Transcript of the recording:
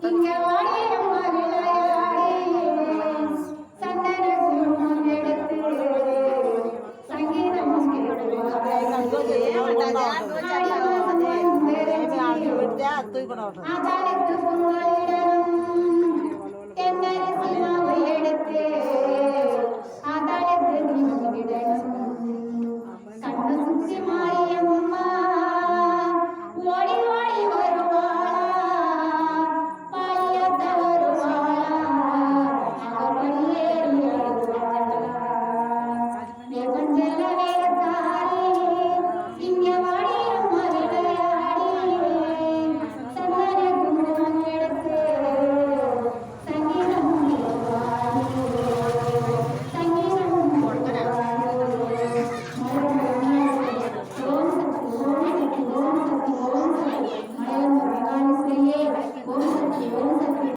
இங்க வாடி அம்மா விளையாடி சந்தன குங்குமம் எடுத்து சங்கீதம் ஆதாரத்து பொங்கலிடனும் தென்னரசி மாவு எடுத்து ஆதாரத்து நீரிடனும் கண்ணு சுத்தி மாரியம்மா ஓடி ஓடி வருவாளா பாலியத்த வருவாளா நாங்க வெளியேறி வருவாளா வெப்பஞ்சல நேரத்தில்